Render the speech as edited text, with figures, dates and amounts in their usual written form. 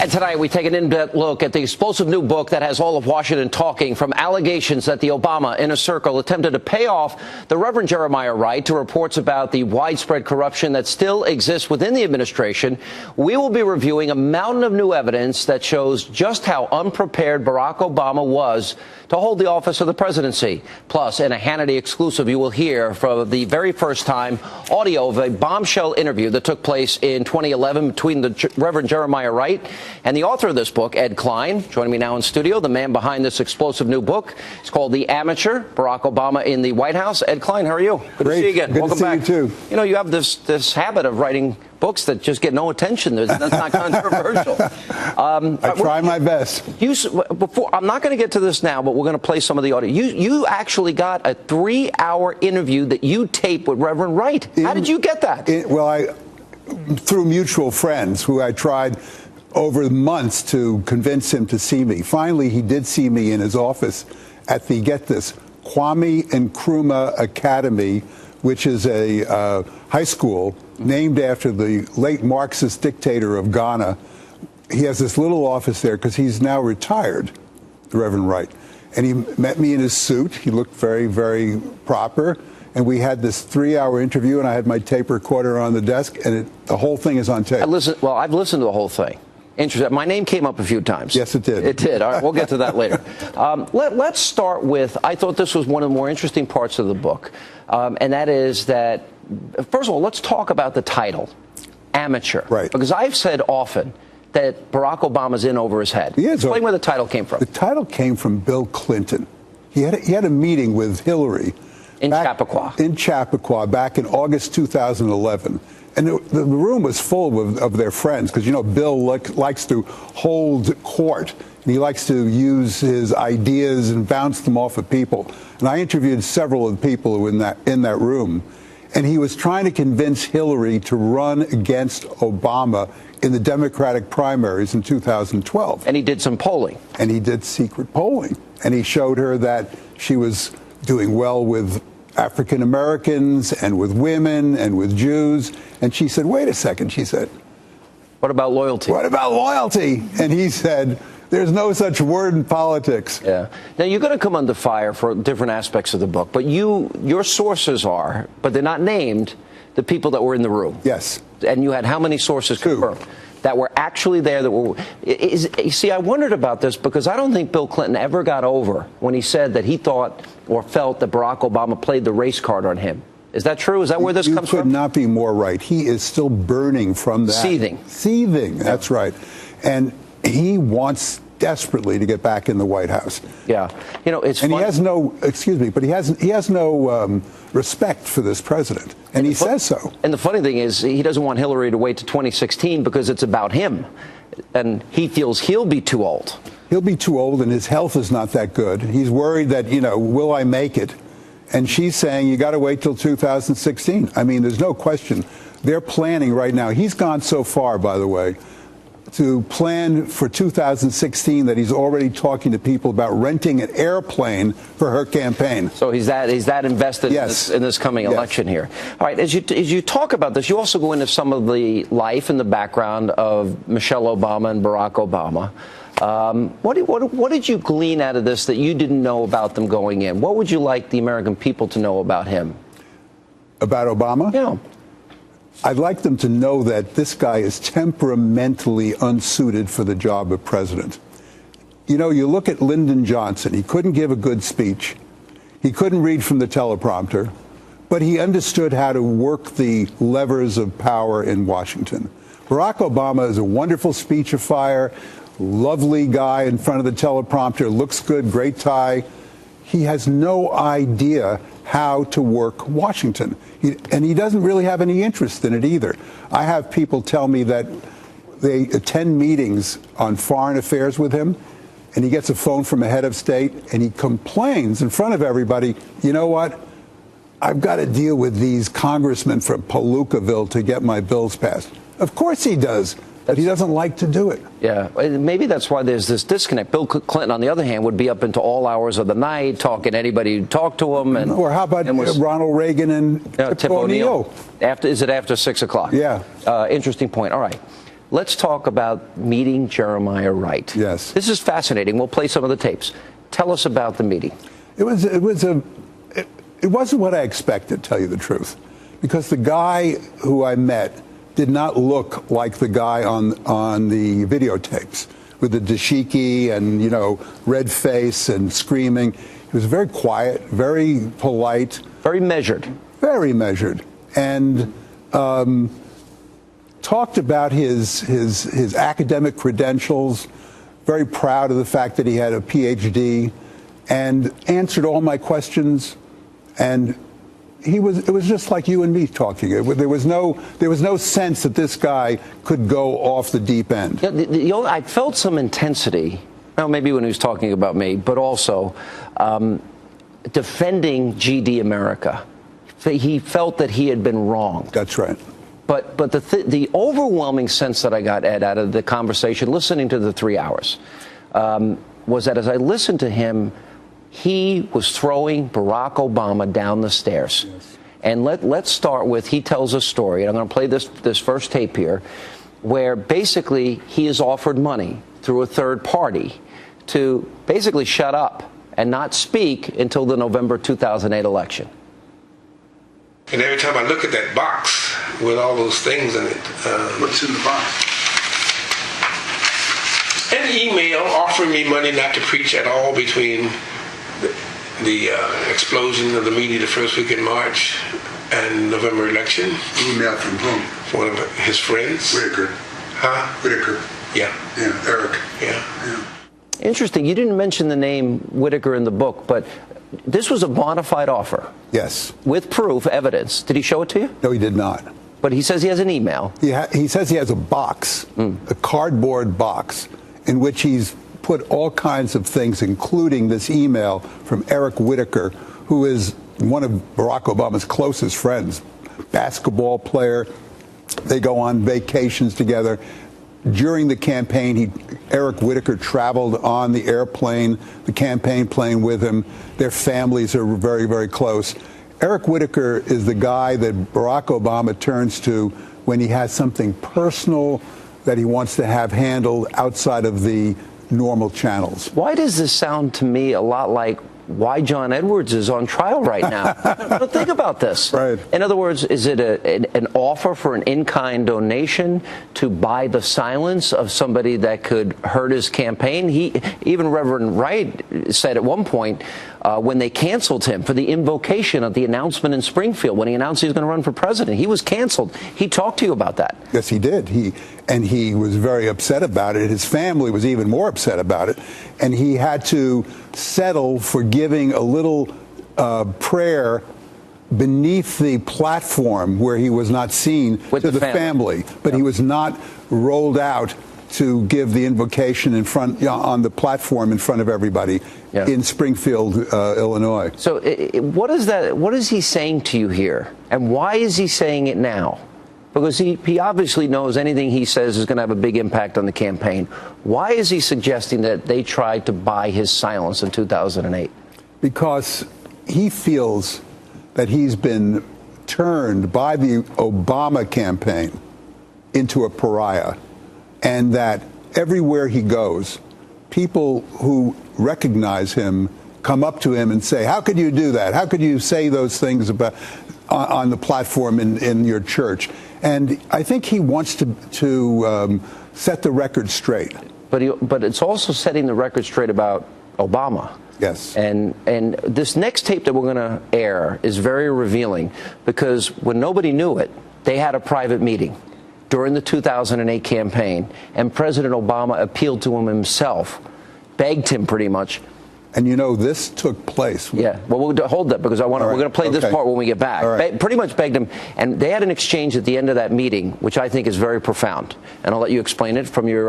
And tonight we take an in-depth look at the explosive new book that has all of Washington talking, from allegations that the Obama inner circle attempted to pay off the Reverend Jeremiah Wright to reports about the widespread corruption that still exists within the administration. We will be reviewing a mountain of new evidence that shows just how unprepared Barack Obama was to hold the office of the presidency. Plus, in a Hannity exclusive, you will hear for the very first time audio of a bombshell interview that took place in 2011 between the Reverend Jeremiah Wright and the author of this book, Ed Klein. Joining me now in studio, the man behind this explosive new book. It's called The Amateur, Barack Obama in the White House. Ed Klein, how are you? Good to see you again. Welcome back. Good to see you too. You know, you have this habit of writing books that just get no attention. That's not controversial. I try my best. I'm not going to get to this now, but we're going to play some of the audio. You actually got a 3-hour interview that you taped with Reverend Wright. How did you get that? Through mutual friends who I tried over months to convince him to see me. Finally, he did see me in his office at the, get this, Kwame Nkrumah Academy, which is a high school named after the late Marxist dictator of Ghana. He has this little office there because he's now retired, the Reverend Wright. And he met me in his suit. He looked very, very proper. And we had this 3-hour interview, and I had my tape recorder on the desk, and the whole thing is on tape. I've listened to the whole thing. Interesting. My name came up a few times. Yes, it did. It did. All right, we'll get to that later. Let's start with, I thought this was one of the more interesting parts of the book, and that is that, first of all, let's talk about the title, Amateur. Right. Because I've said often that Barack Obama's in over his head. He is. Explain where the title came from. The title came from Bill Clinton. He had a meeting with Hillary. In Chappaqua. In Chappaqua back in August 2011. And the room was full of their friends because, you know, Bill likes to hold court. And he likes to use his ideas and bounce them off of people. And I interviewed several of the people who were in that room. And he was trying to convince Hillary to run against Obama in the Democratic primaries in 2012. And he did some polling. And he did secret polling. And he showed her that she was doing well with African Americans and with women and with Jews. And she said, wait a second, she said. What about loyalty? What about loyalty? And he said, there's no such word in politics. Yeah. Now, you're going to come under fire for different aspects of the book, but your sources are, but they're not named, the people that were in the room. Yes. And you had how many sources confirmed that were actually there? That were. You see, I wondered about this because I don't think Bill Clinton ever got over when he said that he thought or felt that Barack Obama played the race card on him. Is that true? Is that where this comes from? You could not be more right. He is still burning from that. Seething. Seething, that's right. And he wants desperately to get back in the White House. Yeah. You know, it's and funny. He has no, excuse me, but he has no respect for this president. And he says so. And the funny thing is, he doesn't want Hillary to wait to 2016 because it's about him. And he feels he'll be too old. He'll be too old, and his health is not that good. He's worried that, you know, will I make it? And she's saying, you got to wait till 2016. I mean, there's no question. They're planning right now. He's gone so far, by the way, to plan for 2016 that he's already talking to people about renting an airplane for her campaign. So he's that invested in this coming election here. All right, as you talk about this, you also go into some of the life and the background of Michelle Obama and Barack Obama. What did you glean out of this that you didn't know about them going in? What would you like the American people to know about him? About Obama? Yeah. I'd like them to know that this guy is temperamentally unsuited for the job of president. You know, you look at Lyndon Johnson. He couldn't give a good speech. He couldn't read from the teleprompter, but he understood how to work the levers of power in Washington. Barack Obama is a wonderful speechifier, lovely guy in front of the teleprompter, looks good, great tie. He has no idea how to work Washington. And he doesn't really have any interest in it either. I have people tell me that they attend meetings on foreign affairs with him, and he gets a phone from a head of state, and he complains in front of everybody, you know what? I've got to deal with these congressmen from Palookaville to get my bills passed. Of course he does. But he doesn't like to do it. Yeah, maybe that's why there's this disconnect. Bill Clinton, on the other hand, would be up into all hours of the night talking to anybody who talked to him. Or how about Ronald Reagan and Tip O'Neill? Is it after 6 o'clock? Yeah. Interesting point. All right. let's talk about meeting Jeremiah Wright. Yes. This is fascinating. We'll play some of the tapes. Tell us about the meeting. It wasn't what I expected, to tell you the truth, because the guy who I met did not look like the guy on the videotapes with the dashiki and, you know, red face and screaming. He was very quiet, very polite. Very measured. Very measured. And talked about his academic credentials, very proud of the fact that he had a PhD, and answered all my questions. And it was just like you and me talking. There was no sense that this guy could go off the deep end. I felt some intensity. Well, maybe when he was talking about me, but also defending GD America. He felt that he had been wrong. That's right. But the overwhelming sense that I got, Ed, out of the conversation, listening to the 3 hours, was that as I listened to him, he was throwing Barack Obama down the stairs. Yes. And let's start with, he tells a story, and I'm going to play this first tape here, where basically he is offered money through a third party to basically shut up and not speak until the November 2008 election. And every time I look at that box with all those things in it, what's in the box? An email offering me money not to preach at all between the explosion of the media the first week in March and November election. Email from whom? One of his friends. Whitaker. Huh? Whitaker. Yeah. Yeah, Eric. Yeah. Interesting. You didn't mention the name Whitaker in the book, but this was a bona fide offer. Yes. With proof, evidence. Did he show it to you? No, he did not. But he says he has an email. He says he has a box, a cardboard box, in which he's put all kinds of things, including this email from Eric Whitaker, who is one of Barack Obama's closest friends, basketball player. They go on vacations together. During the campaign, Eric Whitaker traveled on the airplane, the campaign plane with him. Their families are very, very close. Eric Whitaker is the guy that Barack Obama turns to when he has something personal that he wants to have handled outside of the normal channels. Why does this sound to me a lot like why John Edwards is on trial right now? But think about this. Right. In other words, is it an offer for an in-kind donation to buy the silence of somebody that could hurt his campaign? Even Reverend Wright said at one point when they canceled him for the invocation of the announcement in Springfield, when he announced he was going to run for president, he was canceled. He talked to you about that. Yes, he did. He was very upset about it. His family was even more upset about it. And he had to settle for giving a little prayer beneath the platform where he was not seen to the family. But he was not rolled out to give the invocation in front, on the platform in front of everybody in Springfield, Illinois. So what is he saying to you here? And why is he saying it now? Because he obviously knows anything he says is going to have a big impact on the campaign. Why is he suggesting that they tried to buy his silence in 2008? Because he feels that he's been turned by the Obama campaign into a pariah, and that everywhere he goes, people who recognize him come up to him and say, "How could you do that? How could you say those things about on the platform in your church?" And I think he wants to set the record straight. But it's also setting the record straight about Obama. Yes. And this next tape that we're going to air is very revealing, because when nobody knew it, they had a private meeting during the 2008 campaign, and President Obama appealed to him himself, begged him pretty much. And you know, this took place. Yeah, well, we'll hold that, because we're going to play this part when we get back. Right. Pretty much begged him, and they had an exchange at the end of that meeting, which I think is very profound. And I'll let you explain it from your